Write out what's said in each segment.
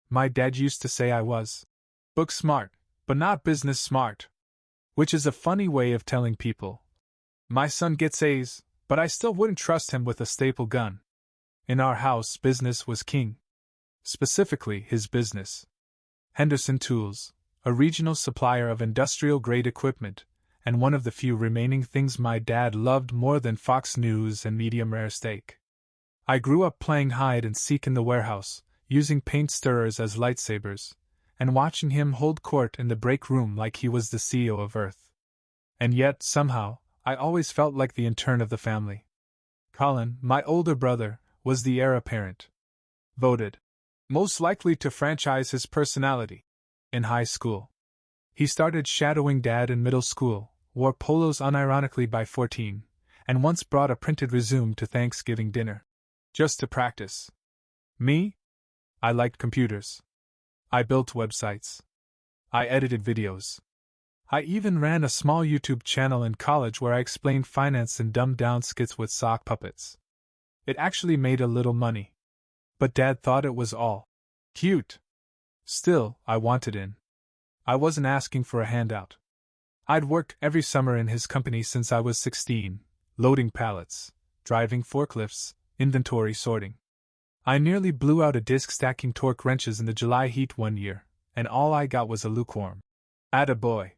My dad used to say I was book smart, but not business smart. Which is a funny way of telling people. My son gets A's, but I still wouldn't trust him with a staple gun. In our house, business was king. Specifically, his business. Henderson Tools, a regional supplier of industrial-grade equipment, and one of the few remaining things my dad loved more than Fox News and medium-rare steak. I grew up playing hide-and-seek in the warehouse, using paint stirrers as lightsabers, and watching him hold court in the break room like he was the CEO of Earth. And yet, somehow, I always felt like the intern of the family. Colin, my older brother, was the heir apparent. Voted most likely to franchise his personality. In high school, he started shadowing Dad in middle school, wore polos unironically by 14, and once brought a printed resume to Thanksgiving dinner. Just to practice. Me? I liked computers. I built websites. I edited videos. I even ran a small YouTube channel in college where I explained finance in dumbed-down skits with sock puppets. It actually made a little money. But Dad thought it was all cute. Still, I wanted in. I wasn't asking for a handout. I'd worked every summer in his company since I was 16, loading pallets, driving forklifts, inventory sorting. I nearly blew out a disc stacking torque wrenches in the July heat one year, and all I got was a lukewarm attaboy.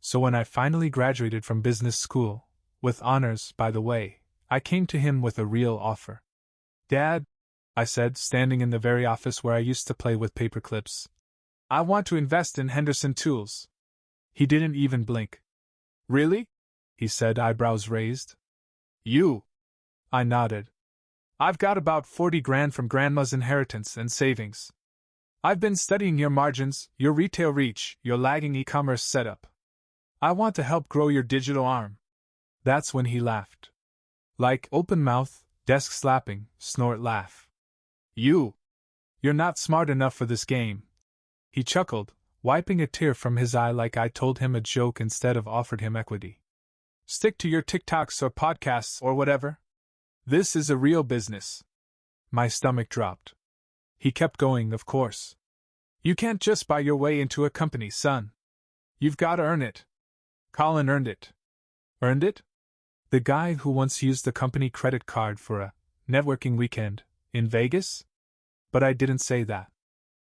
So when I finally graduated from business school, with honors, by the way, I came to him with a real offer. Dad, I said, standing in the very office where I used to play with paper clips, I want to invest in Henderson Tools. He didn't even blink. Really? He said, eyebrows raised. You? I nodded. I've got about 40 grand from Grandma's inheritance and savings. I've been studying your margins, your retail reach, your lagging e-commerce setup. I want to help grow your digital arm. That's when he laughed. Like open mouth, desk slapping, snort laugh. You're not smart enough for this game. He chuckled, wiping a tear from his eye like I told him a joke instead of offered him equity. Stick to your TikToks or podcasts or whatever. This is a real business. My stomach dropped. He kept going, of course. You can't just buy your way into a company, son. You've got to earn it. Colin earned it. Earned it? The guy who once used the company credit card for a networking weekend in Vegas? But I didn't say that.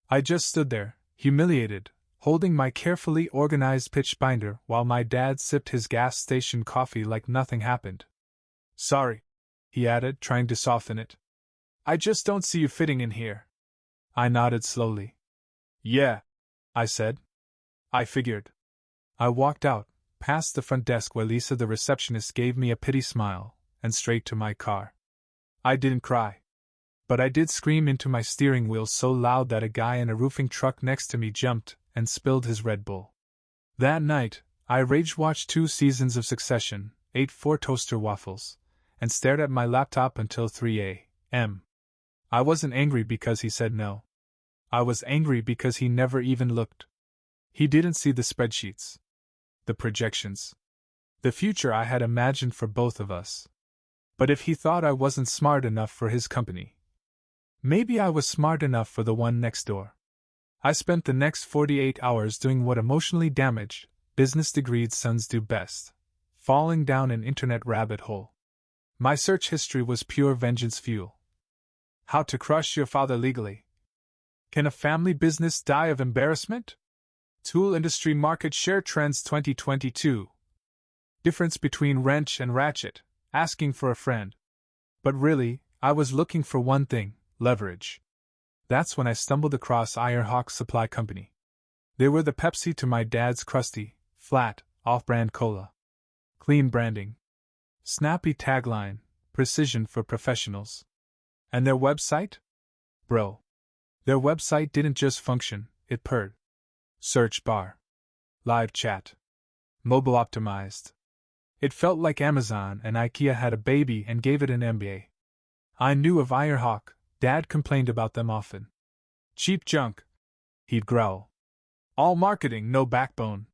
I just stood there, humiliated, holding my carefully organized pitch binder while my dad sipped his gas station coffee like nothing happened. Sorry, he added, trying to soften it. I just don't see you fitting in here. I nodded slowly. Yeah, I said. I figured. I walked out, past the front desk where Lisa the receptionist gave me a pity smile, and straight to my car. I didn't cry. But I did scream into my steering wheel so loud that a guy in a roofing truck next to me jumped and spilled his Red Bull. That night, I rage-watched 2 seasons of Succession, ate 4 toaster waffles, and stared at my laptop until 3 a.m. I wasn't angry because he said no. I was angry because he never even looked. He didn't see the spreadsheets. The projections. The future I had imagined for both of us. But if he thought I wasn't smart enough for his company, maybe I was smart enough for the one next door. I spent the next 48 hours doing what emotionally damaged, business-degreed sons do best, falling down an internet rabbit hole. My search history was pure vengeance fuel. How to crush your father legally. Can a family business die of embarrassment? Tool industry market share trends 2022. Difference between wrench and ratchet, asking for a friend. But really, I was looking for one thing, leverage. That's when I stumbled across Ironhawk Supply Company. They were the Pepsi to my dad's crusty, flat, off-brand cola. Clean branding. Snappy tagline, precision for professionals. And their website? Bro. Their website didn't just function, it purred. Search bar. Live chat. Mobile optimized. It felt like Amazon and IKEA had a baby and gave it an MBA. I knew of Ironhawk, Dad complained about them often. Cheap junk, he'd growl. All marketing, no backbone.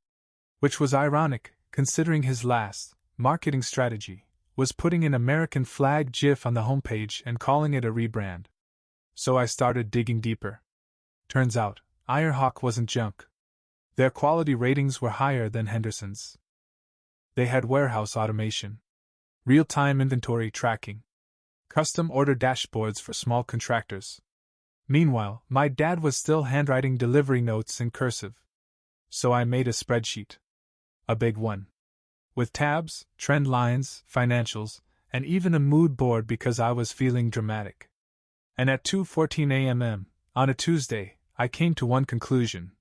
Which was ironic, considering his last marketing strategy was putting an American flag GIF on the homepage and calling it a rebrand. So I started digging deeper. Turns out, Irehawk wasn't junk. Their quality ratings were higher than Henderson's. They had warehouse automation, real-time inventory tracking, custom order dashboards for small contractors. Meanwhile, my dad was still handwriting delivery notes in cursive. So I made a spreadsheet. A big one. With tabs, trend lines, financials, and even a mood board because I was feeling dramatic. And at 2:14 a.m. on a Tuesday, I came to one conclusion.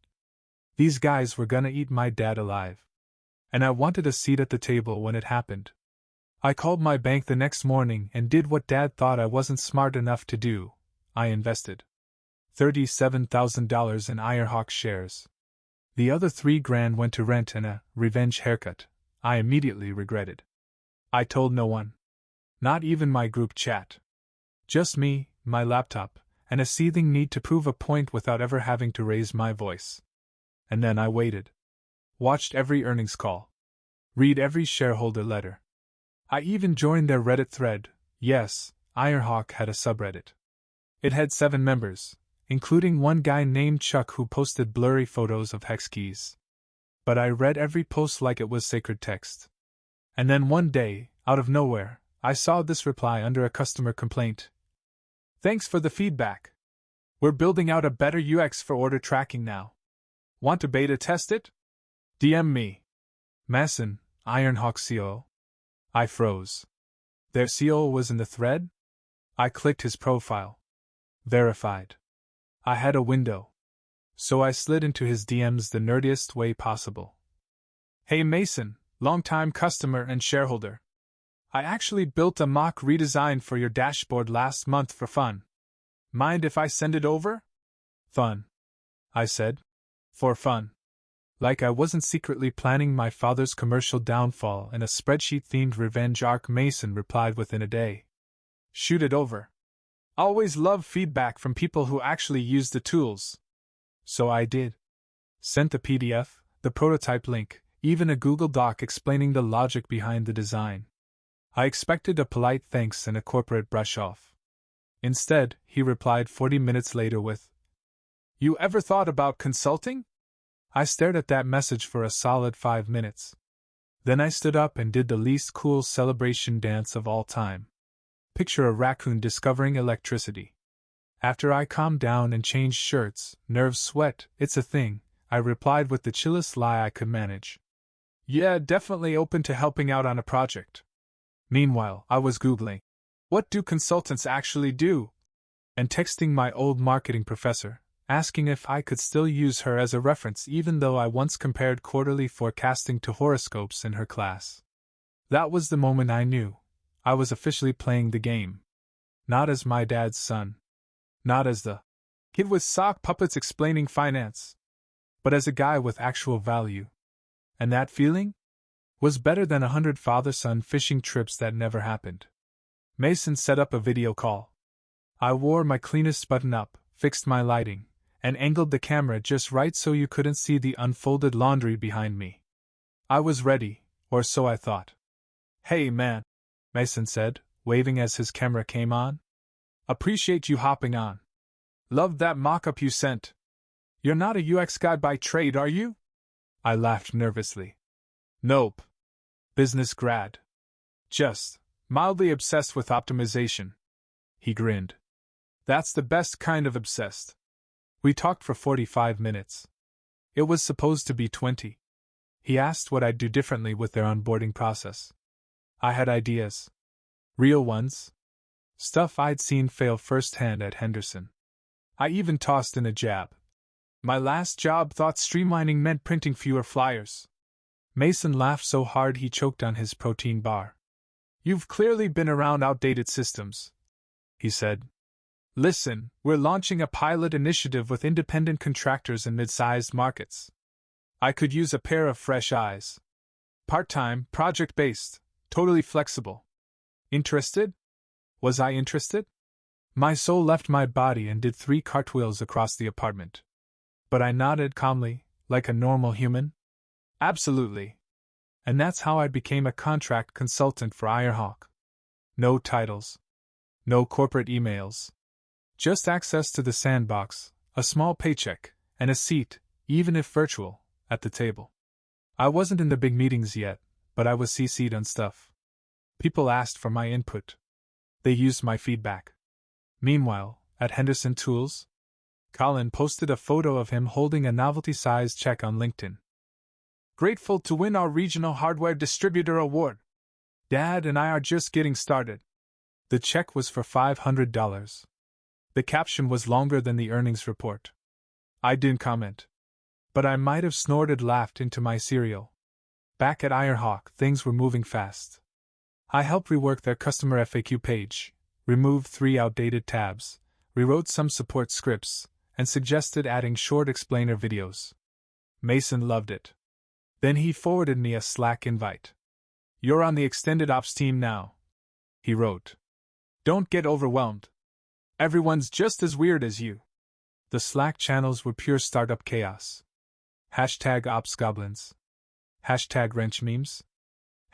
These guys were gonna eat my dad alive. And I wanted a seat at the table when it happened. I called my bank the next morning and did what Dad thought I wasn't smart enough to do. I invested $37,000 in Irehawk shares. The other $3,000 went to rent and a revenge haircut I immediately regretted. I told no one. Not even my group chat. Just me, my laptop, and a seething need to prove a point without ever having to raise my voice. And then I waited. Watched every earnings call. Read every shareholder letter. I even joined their Reddit thread. Yes, Irehawk had a subreddit. It had 7 members, including one guy named Chuck who posted blurry photos of hex keys. But I read every post like it was sacred text. And then one day, out of nowhere, I saw this reply under a customer complaint. Thanks for the feedback. We're building out a better UX for order tracking now. Want to beta test it? DM me. Masson, Irehawk COO. I froze. Their COO was in the thread? I clicked his profile. Verified. I had a window. So I slid into his DMs the nerdiest way possible. Hey Mason, longtime customer and shareholder. I actually built a mock redesign for your dashboard last month for fun. Mind if I send it over? Fun. I said. For fun. Like I wasn't secretly planning my father's commercial downfall and a spreadsheet-themed revenge arc. Mason replied within a day. Shoot it over. Always love feedback from people who actually use the tools. So I did. Sent the PDF, the prototype link, even a Google Doc explaining the logic behind the design. I expected a polite thanks and a corporate brush-off. Instead, he replied 40 minutes later with, You ever thought about consulting? I stared at that message for a solid 5 minutes. Then I stood up and did the least cool celebration dance of all time. Picture a raccoon discovering electricity. After I calmed down and changed shirts, nerves sweat, it's a thing, I replied with the chillest lie I could manage. Yeah, definitely open to helping out on a project. Meanwhile, I was Googling, what do consultants actually do? And texting my old marketing professor, asking if I could still use her as a reference even though I once compared quarterly forecasting to horoscopes in her class. That was the moment I knew I was officially playing the game. Not as my dad's son. Not as the kid with sock puppets explaining finance. But as a guy with actual value. And that feeling? Was better than 100 father-son fishing trips that never happened. Mason set up a video call. I wore my cleanest button-up, fixed my lighting, and angled the camera just right so you couldn't see the unfolded laundry behind me. I was ready, or so I thought. Hey man, Mason said, waving as his camera came on. Appreciate you hopping on. Loved that mock-up you sent. You're not a UX guy by trade, are you? I laughed nervously. Nope. Business grad. Just mildly obsessed with optimization. He grinned. That's the best kind of obsessed. We talked for 45 minutes. It was supposed to be 20. He asked what I'd do differently with their onboarding process. I had ideas. Real ones. Stuff I'd seen fail firsthand at Henderson. I even tossed in a jab. My last job thought streamlining meant printing fewer flyers. Mason laughed so hard he choked on his protein bar. You've clearly been around outdated systems, he said. Listen, we're launching a pilot initiative with independent contractors in mid-sized markets. I could use a pair of fresh eyes. Part-time, project-based, totally flexible. Interested? Was I interested? My soul left my body and did 3 cartwheels across the apartment. But I nodded calmly, like a normal human. Absolutely. And that's how I became a contract consultant for Irehawk. No titles. No corporate emails. Just access to the sandbox, a small paycheck, and a seat, even if virtual, at the table. I wasn't in the big meetings yet, but I was CC'd on stuff. People asked for my input. They used my feedback. Meanwhile, at Henderson Tools, Colin posted a photo of him holding a novelty-sized check on LinkedIn. Grateful to win our Regional Hardware Distributor Award. Dad and I are just getting started. The check was for $500. The caption was longer than the earnings report. I didn't comment. But I might have snorted laughed into my cereal. Back at Ironhawk, things were moving fast. I helped rework their customer FAQ page, removed 3 outdated tabs, rewrote some support scripts, and suggested adding short explainer videos. Mason loved it. Then he forwarded me a Slack invite. "You're on the extended ops team now," he wrote. "Don't get overwhelmed. Everyone's just as weird as you." The Slack channels were pure startup chaos. #OpsGoblins. #WrenchMemes.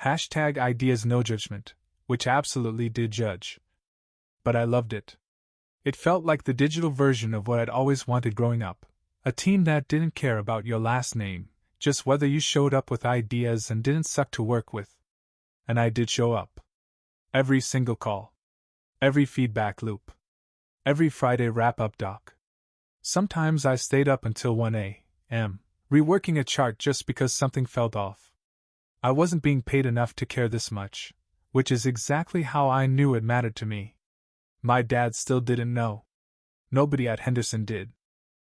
#Ideas No Judgment, which absolutely did judge. But I loved it. It felt like the digital version of what I'd always wanted growing up. A team that didn't care about your last name, just whether you showed up with ideas and didn't suck to work with. And I did show up. Every single call. Every feedback loop. Every Friday wrap-up doc. Sometimes I stayed up until 1 a.m., reworking a chart just because something felt off. I wasn't being paid enough to care this much, which is exactly how I knew it mattered to me. My dad still didn't know. Nobody at Henderson did.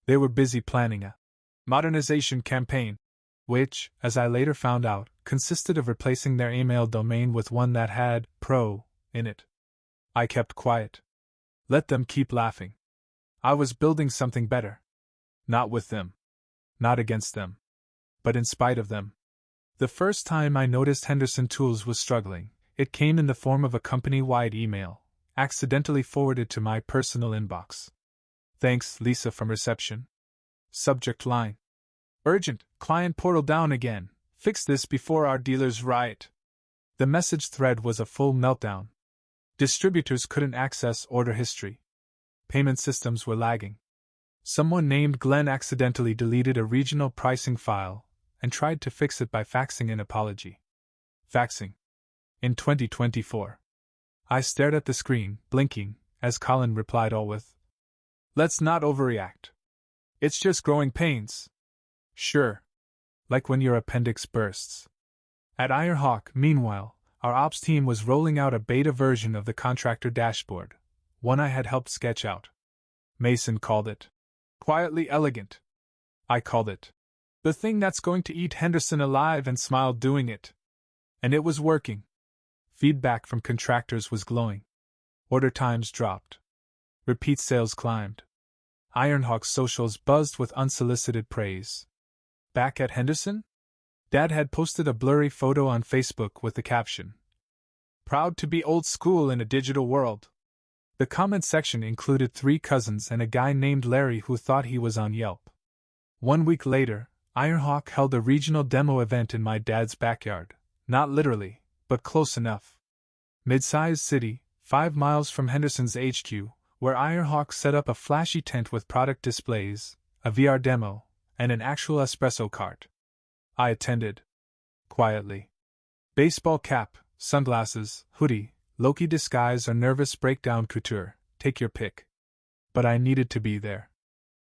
They were busy planning a modernization campaign, which, as I later found out, consisted of replacing their email domain with one that had pro in it. I kept quiet. Let them keep laughing. I was building something better. Not with them. Not against them. But in spite of them. The first time I noticed Henderson Tools was struggling, it came in the form of a company-wide email, accidentally forwarded to my personal inbox. "Thanks, Lisa from reception." Subject line: "Urgent, client portal down again. Fix this before our dealers riot." The message thread was a full meltdown. Distributors couldn't access order history. Payment systems were lagging. Someone named Glenn accidentally deleted a regional pricing file and tried to fix it by faxing an apology. Faxing. In 2024. I stared at the screen, blinking, as Colin replied all with, "Let's not overreact. It's just growing pains." Sure. Like when your appendix bursts. At Ironhawk, meanwhile, our ops team was rolling out a beta version of the contractor dashboard, one I had helped sketch out. Mason called it quietly elegant. I called it the thing that's going to eat Henderson alive, and smiled doing it. And it was working. Feedback from contractors was glowing. Order times dropped. Repeat sales climbed. Ironhawk's socials buzzed with unsolicited praise. Back at Henderson? Dad had posted a blurry photo on Facebook with the caption, "Proud to be old school in a digital world." The comment section included 3 cousins and a guy named Larry who thought he was on Yelp. 1 week later, Ironhawk held a regional demo event in my dad's backyard, not literally, but close enough. Mid-sized city, 5 miles from Henderson's HQ, where Ironhawk set up a flashy tent with product displays, a VR demo, and an actual espresso cart. I attended. Quietly. Baseball cap, sunglasses, hoodie, Loki disguise or nervous breakdown couture, take your pick. But I needed to be there.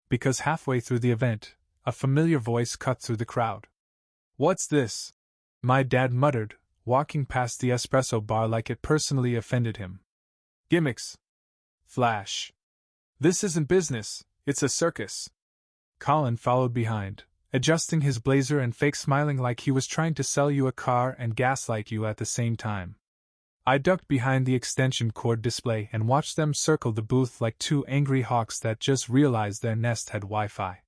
Because halfway through the event, a familiar voice cut through the crowd. "What's this?" my dad muttered, walking past the espresso bar like it personally offended him. "Gimmicks." Flash. "This isn't business, it's a circus." Colin followed behind, adjusting his blazer and fake smiling like he was trying to sell you a car and gaslight you at the same time. I ducked behind the extension cord display and watched them circle the booth like 2 angry hawks that just realized their nest had Wi-Fi.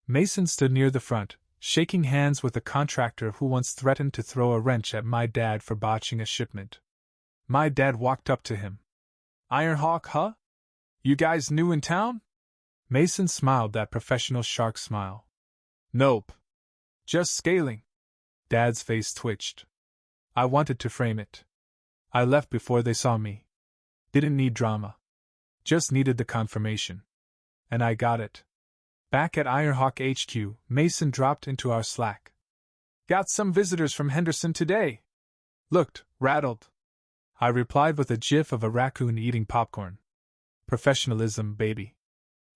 Mason stood near the front, shaking hands with a contractor who once threatened to throw a wrench at my dad for botching a shipment. My dad walked up to him. "Ironhawk, huh? You guys new in town?" Mason smiled that professional shark smile. "Nope. Just scaling." Dad's face twitched. I wanted to frame it. I left before they saw me. Didn't need drama. Just needed the confirmation. And I got it. Back at Ironhawk HQ, Mason dropped into our Slack. Got some visitors from Henderson today. Looked rattled. I replied with a gif of a raccoon eating popcorn. Professionalism, baby.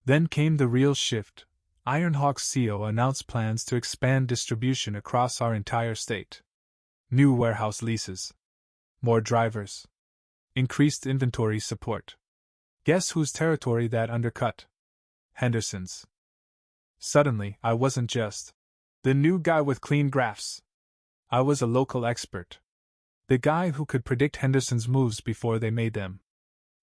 Then came the real shift. Ironhawk's CEO announced plans to expand distribution across our entire state. New warehouse leases. More drivers. Increased inventory support. Guess whose territory that undercut? Henderson's. Suddenly, I wasn't just the new guy with clean graphs. I was a local expert. The guy who could predict Henderson's moves before they made them.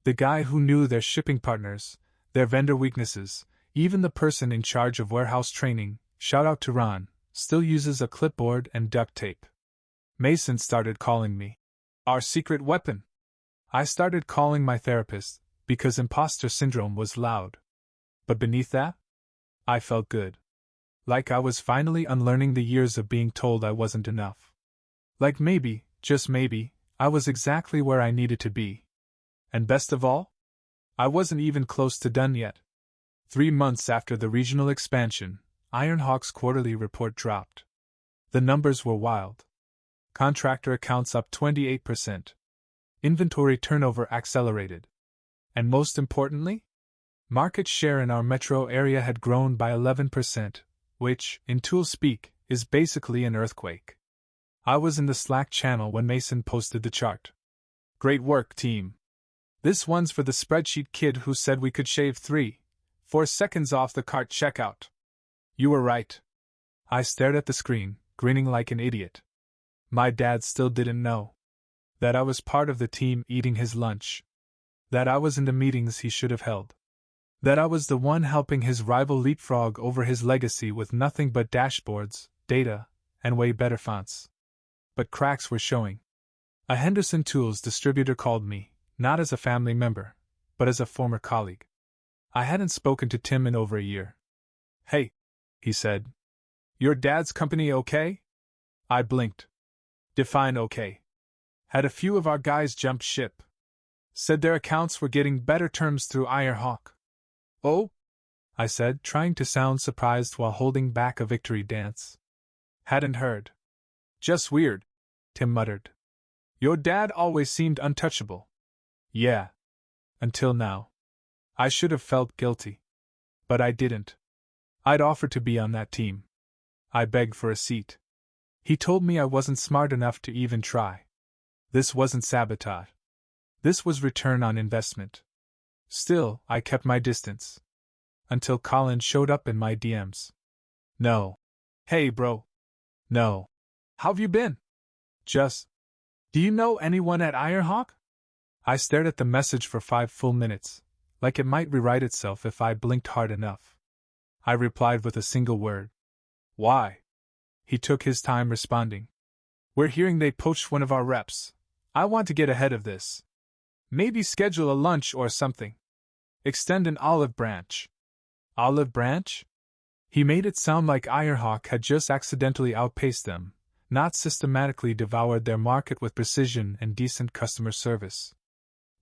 The guy who knew their shipping partners, their vendor weaknesses, even the person in charge of warehouse training, shout out to Ron, still uses a clipboard and duct tape. Mason started calling me our secret weapon. I started calling my therapist, because imposter syndrome was loud. But beneath that, I felt good. Like I was finally unlearning the years of being told I wasn't enough. Like maybe, just maybe, I was exactly where I needed to be. And best of all, I wasn't even close to done yet. 3 months after the regional expansion, Ironhawk's quarterly report dropped. The numbers were wild. Contractor accounts up 28%. Inventory turnover accelerated. And most importantly, market share in our metro area had grown by 11%, which, in tool speak, is basically an earthquake. I was in the Slack channel when Mason posted the chart. Great work, team. This one's for the spreadsheet kid who said we could shave 3-4 seconds off the cart checkout. You were right. I stared at the screen, grinning like an idiot. My dad still didn't know that I was part of the team eating his lunch. That I was in the meetings he should have held. That I was the one helping his rival leapfrog over his legacy with nothing but dashboards, data, and way better fonts. But cracks were showing. A Henderson Tools distributor called me, not as a family member, but as a former colleague. I hadn't spoken to Tim in over a year. Hey, he said. Your dad's company okay? I blinked. Define okay. Had a few of our guys jump ship. Said their accounts were getting better terms through Ironhawk. Oh? I said, trying to sound surprised while holding back a victory dance. Hadn't heard. Just weird, Tim muttered. Your dad always seemed untouchable. Yeah. Until now. I should have felt guilty. But I didn't. I'd offered to be on that team. I begged for a seat. He told me I wasn't smart enough to even try. This wasn't sabotage. This was return on investment. Still, I kept my distance. Until Colin showed up in my DMs. No. Hey, bro. No. How've you been? Just. Do you know anyone at Ironhawk? I stared at the message for 5 full minutes, like it might rewrite itself if I blinked hard enough. I replied with a single word. Why? He took his time responding. We're hearing they poached one of our reps. I want to get ahead of this. Maybe schedule a lunch or something. Extend an olive branch. Olive branch? He made it sound like Ironhawk had just accidentally outpaced them, not systematically devoured their market with precision and decent customer service.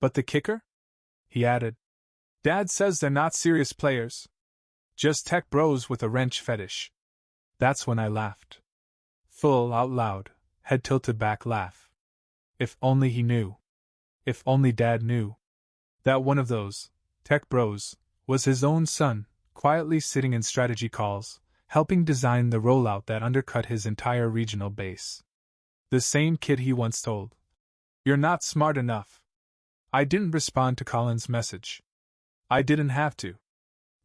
But the kicker? He added. Dad says they're not serious players. Just tech bros with a wrench fetish. That's when I laughed. Full out loud, head tilted back laugh. If only he knew. If only Dad knew. That one of those tech bros was his own son, quietly sitting in strategy calls, helping design the rollout that undercut his entire regional base. The same kid he once told, "You're not smart enough." I didn't respond to Colin's message. I didn't have to.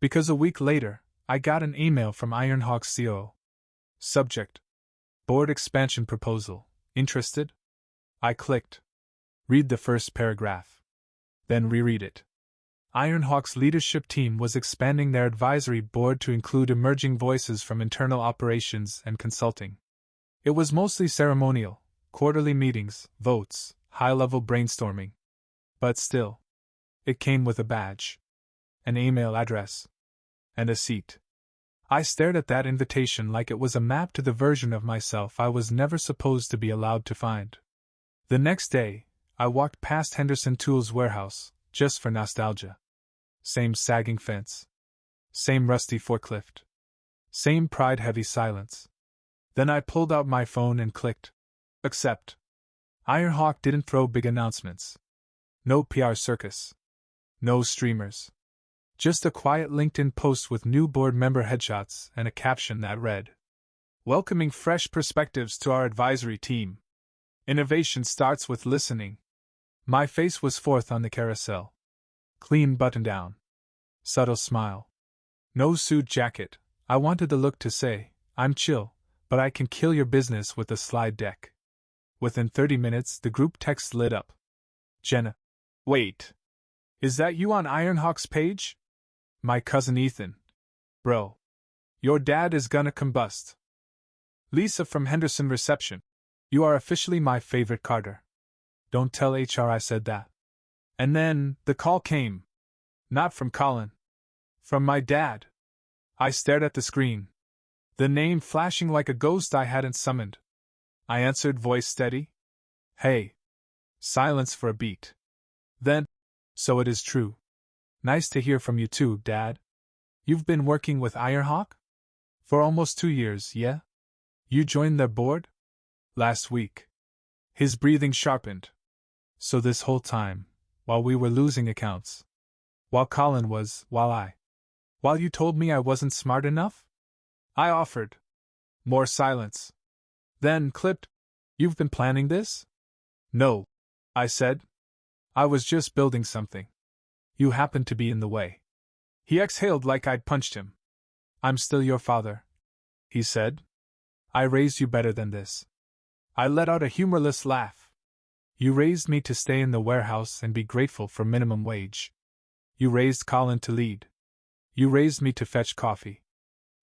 Because a week later, I got an email from Ironhawk's CEO. Subject: Board expansion proposal. Interested? I clicked. Read the first paragraph. Then reread it. Ironhawk's leadership team was expanding their advisory board to include emerging voices from internal operations and consulting. It was mostly ceremonial, quarterly meetings, votes, high-level brainstorming. But still, it came with a badge, an email address, and a seat. I stared at that invitation like it was a map to the version of myself I was never supposed to be allowed to find. The next day, I walked past Henderson Tools' warehouse, just for nostalgia. Same sagging fence. Same rusty forklift. Same pride-heavy silence. Then I pulled out my phone and clicked accept. Ironhawk didn't throw big announcements. No PR circus. No streamers. Just a quiet LinkedIn post with new board member headshots and a caption that read, "Welcoming fresh perspectives to our advisory team. Innovation starts with listening." My face was fourth on the carousel. Clean button down. Subtle smile. No suit jacket. I wanted the look to say, "I'm chill, but I can kill your business with a slide deck." Within 30 minutes, the group text lit up. "Jenna. Wait. Is that you on Ironhawk's page? My cousin Ethan. Bro. Your dad is gonna combust." "Lisa from Henderson Reception. You are officially my favorite Carter. Don't tell HR I said that." And then, the call came. Not from Colin. From my dad. I stared at the screen. The name flashing like a ghost I hadn't summoned. I answered, voice steady. "Hey." Silence for a beat. Then, "So it is true. Nice to hear from you too, Dad. You've been working with Ironhawk? For almost 2 years, yeah? You joined their board? Last week." His breathing sharpened. "So this whole time, while we were losing accounts, while Colin was, while you told me I wasn't smart enough?" I offered. More silence. Then clipped, "You've been planning this?" "No," I said. "I was just building something. You happened to be in the way." He exhaled like I'd punched him. "I'm still your father," he said. "I raised you better than this." I let out a humorless laugh. "You raised me to stay in the warehouse and be grateful for minimum wage. You raised Colin to lead. You raised me to fetch coffee.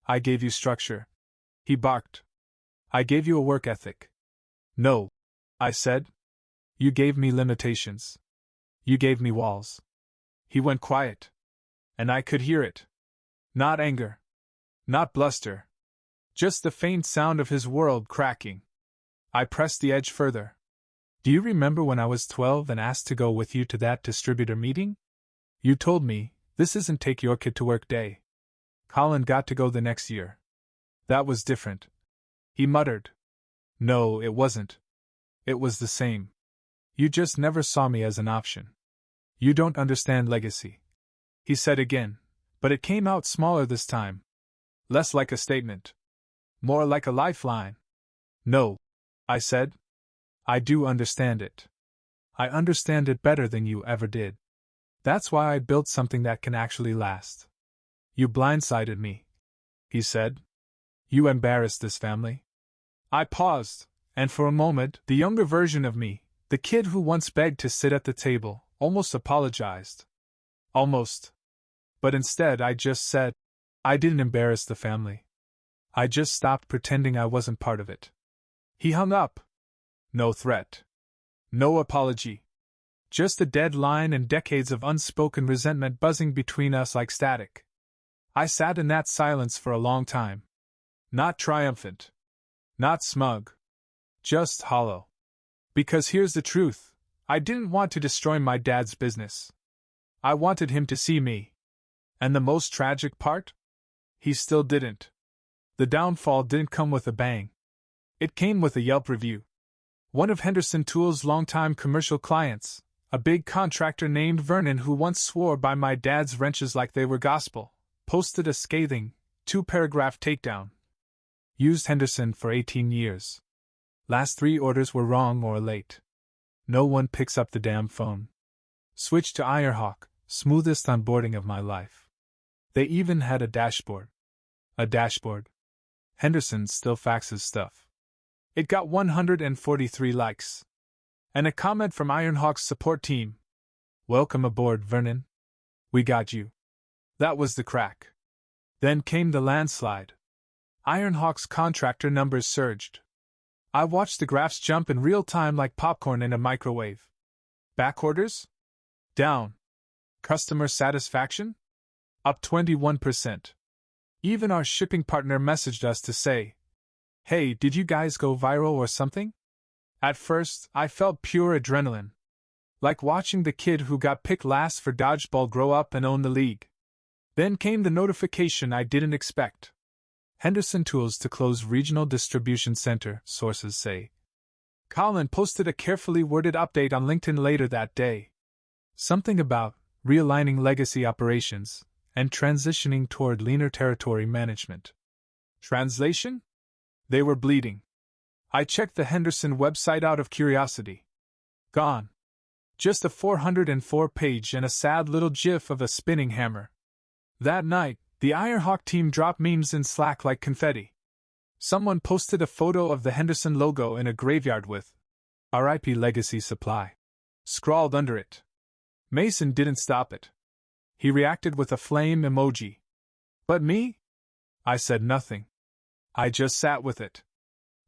I gave you structure." He barked. "I gave you a work ethic." "No," I said. "You gave me limitations. You gave me walls." He went quiet. And I could hear it. Not anger. Not bluster. Just the faint sound of his world cracking. I pressed the edge further. "Do you remember when I was 12 and asked to go with you to that distributor meeting? You told me, this isn't take your kid to work day. Colin got to go the next year. That was different." He muttered. "No, it wasn't. It was the same. You just never saw me as an option. You don't understand legacy." He said again, but it came out smaller this time. Less like a statement. More like a lifeline. "No," I said. "I do understand it. I understand it better than you ever did. That's why I built something that can actually last." "You blindsided me," he said. "You embarrassed this family." I paused, and for a moment, the younger version of me, the kid who once begged to sit at the table, almost apologized. Almost. But instead I just said, "I didn't embarrass the family. I just stopped pretending I wasn't part of it." He hung up. No threat. No apology. Just a dead line and decades of unspoken resentment buzzing between us like static. I sat in that silence for a long time. Not triumphant. Not smug. Just hollow. Because here's the truth, I didn't want to destroy my dad's business. I wanted him to see me. And the most tragic part? He still didn't. The downfall didn't come with a bang. It came with a Yelp review. One of Henderson Tools' longtime commercial clients, a big contractor named Vernon who once swore by my dad's wrenches like they were gospel, posted a scathing, 2-paragraph takedown. Used Henderson for 18 years. Last 3 orders were wrong or late. No one picks up the damn phone. Switched to Ironhawk, smoothest onboarding of my life. They even had a dashboard. A dashboard. Henderson still faxes stuff. It got 143 likes. And a comment from Ironhawk's support team. "Welcome aboard, Vernon. We got you." That was the crack. Then came the landslide. Ironhawk's contractor numbers surged. I watched the graphs jump in real time like popcorn in a microwave. Back orders? Down. Customer satisfaction? Up 21%. Even our shipping partner messaged us to say, "Hey, did you guys go viral or something?" At first, I felt pure adrenaline. Like watching the kid who got picked last for dodgeball grow up and own the league. Then came the notification I didn't expect. Henderson Tools to close regional distribution center, sources say. Colin posted a carefully worded update on LinkedIn later that day. Something about realigning legacy operations and transitioning toward leaner territory management. Translation? They were bleeding. I checked the Henderson website out of curiosity. Gone. Just a 404-page and a sad little gif of a spinning hammer. That night, the Ironhawk team dropped memes in Slack like confetti. Someone posted a photo of the Henderson logo in a graveyard with R.I.P. Legacy Supply scrawled under it. Mason didn't stop it. He reacted with a flame emoji. But me? I said nothing. I just sat with it.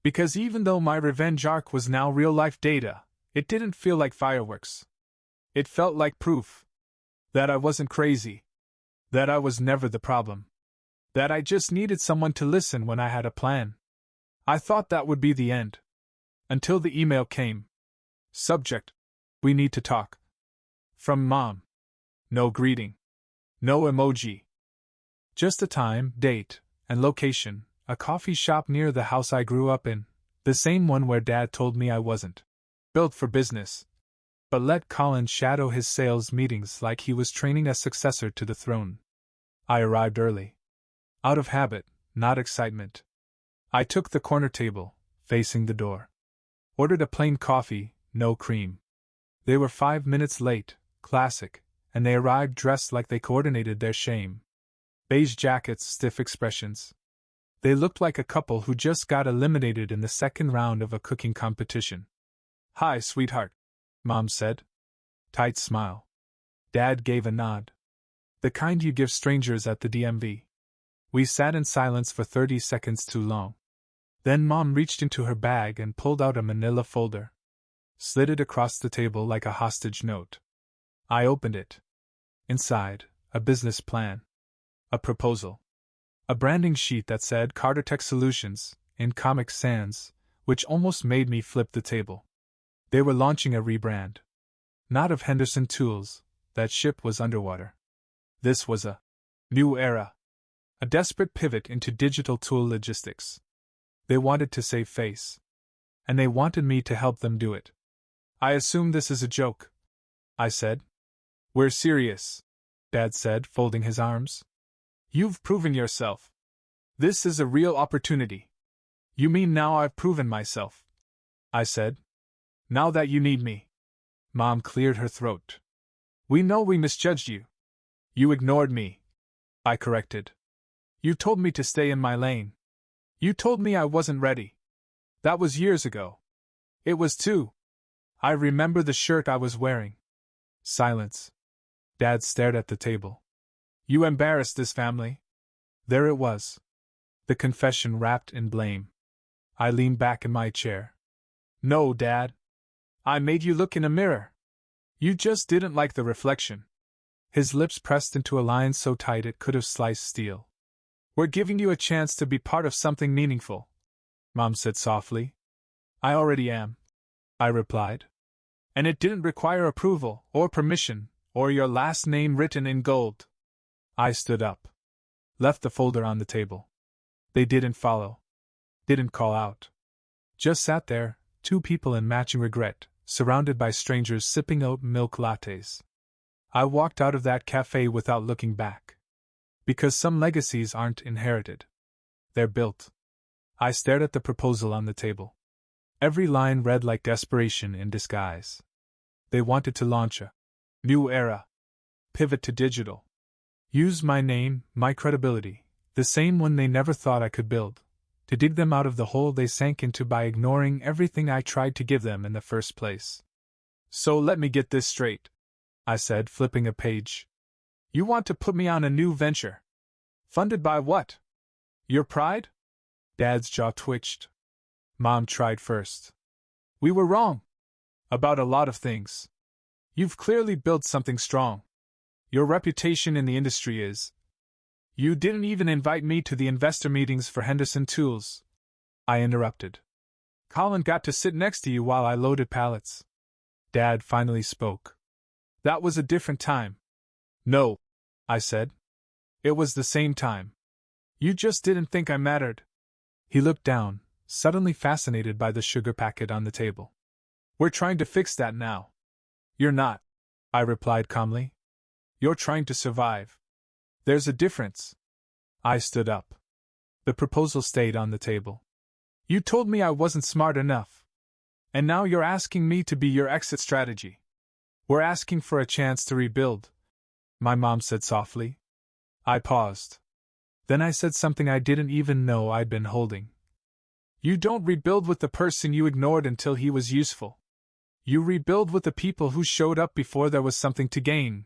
Because even though my revenge arc was now real-life data, it didn't feel like fireworks. It felt like proof that I wasn't crazy, that I was never the problem, that I just needed someone to listen when I had a plan. I thought that would be the end. Until the email came. Subject: we need to talk. From Mom. No greeting. No emoji. Just a time, date, and location, a coffee shop near the house I grew up in, the same one where Dad told me I wasn't built for business, but let Colin shadow his sales meetings like he was training a successor to the throne. I arrived early. Out of habit, not excitement. I took the corner table, facing the door. Ordered a plain coffee, no cream. They were 5 minutes late, classic, and they arrived dressed like they coordinated their shame. Beige jackets, stiff expressions. They looked like a couple who just got eliminated in the second round of a cooking competition. "Hi, sweetheart," Mom said. Tight smile. Dad gave a nod. The kind you give strangers at the DMV. We sat in silence for 30 seconds too long. Then Mom reached into her bag and pulled out a manila folder. Slid it across the table like a hostage note. I opened it. Inside, a business plan. A proposal. A branding sheet that said Carter Tech Solutions, in Comic Sans, which almost made me flip the table. They were launching a rebrand. Not of Henderson Tools, that ship was underwater. This was a new era. A desperate pivot into digital tool logistics. They wanted to save face. And they wanted me to help them do it. "I assume this is a joke," I said. "We're serious," Dad said, folding his arms. "You've proven yourself. This is a real opportunity." "You mean now I've proven myself?" I said. "Now that you need me." Mom cleared her throat. "We know we misjudged you. You ignored me," I corrected. "You told me to stay in my lane. You told me I wasn't ready. That was years ago. It was too. I remember the shirt I was wearing." Silence. Dad stared at the table. "You embarrassed this family." There it was. The confession wrapped in blame. I leaned back in my chair. "No, Dad. I made you look in a mirror. You just didn't like the reflection." His lips pressed into a line so tight it could have sliced steel. "We're giving you a chance to be part of something meaningful," Mom said softly. "I already am," I replied. "And it didn't require approval, or permission, or your last name written in gold." I stood up. Left the folder on the table. They didn't follow. Didn't call out. Just sat there, two people in matching regret, surrounded by strangers sipping oat milk lattes. I walked out of that cafe without looking back. Because some legacies aren't inherited. They're built. I stared at the proposal on the table. Every line read like desperation in disguise. They wanted to launch a new era. Pivot to digital. Use my name, my credibility, the same one they never thought I could build, to dig them out of the hole they sank into by ignoring everything I tried to give them in the first place. "So let me get this straight," I said, flipping a page. "You want to put me on a new venture. Funded by what? Your pride?" Dad's jaw twitched. "Mom tried first. We were wrong. About a lot of things. You've clearly built something strong. Your reputation in the industry is. You didn't even invite me to the investor meetings for Henderson Tools," I interrupted. "Colin got to sit next to you while I loaded pallets." Dad finally spoke. "That was a different time." "No," I said. It was the same time. You just didn't think I mattered. He looked down, suddenly fascinated by the sugar packet on the table. We're trying to fix that now. You're not, I replied calmly. You're trying to survive. There's a difference. I stood up. The proposal stayed on the table. You told me I wasn't smart enough. And now you're asking me to be your exit strategy. We're asking for a chance to rebuild, my mom said softly. I paused. Then I said something I didn't even know I'd been holding. You don't rebuild with the person you ignored until he was useful. You rebuild with the people who showed up before there was something to gain.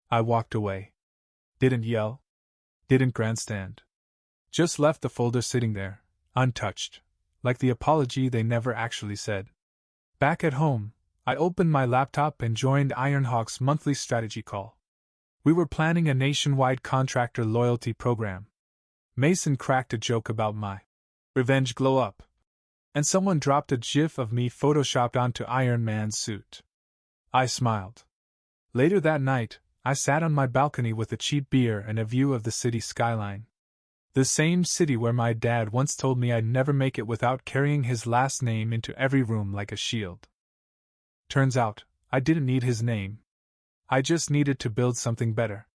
I walked away. Didn't yell. Didn't grandstand. Just left the folder sitting there, untouched, like the apology they never actually said. Back at home, I opened my laptop and joined Ironhawk's monthly strategy call. We were planning a nationwide contractor loyalty program. Mason cracked a joke about my revenge glow-up, and someone dropped a gif of me photoshopped onto Iron Man's suit. I smiled. Later that night, I sat on my balcony with a cheap beer and a view of the city skyline. The same city where my dad once told me I'd never make it without carrying his last name into every room like a shield. Turns out, I didn't need his name. I just needed to build something better.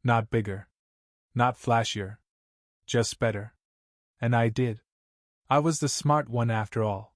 Not bigger. Not flashier. Just better. And I did. I was the smart one after all.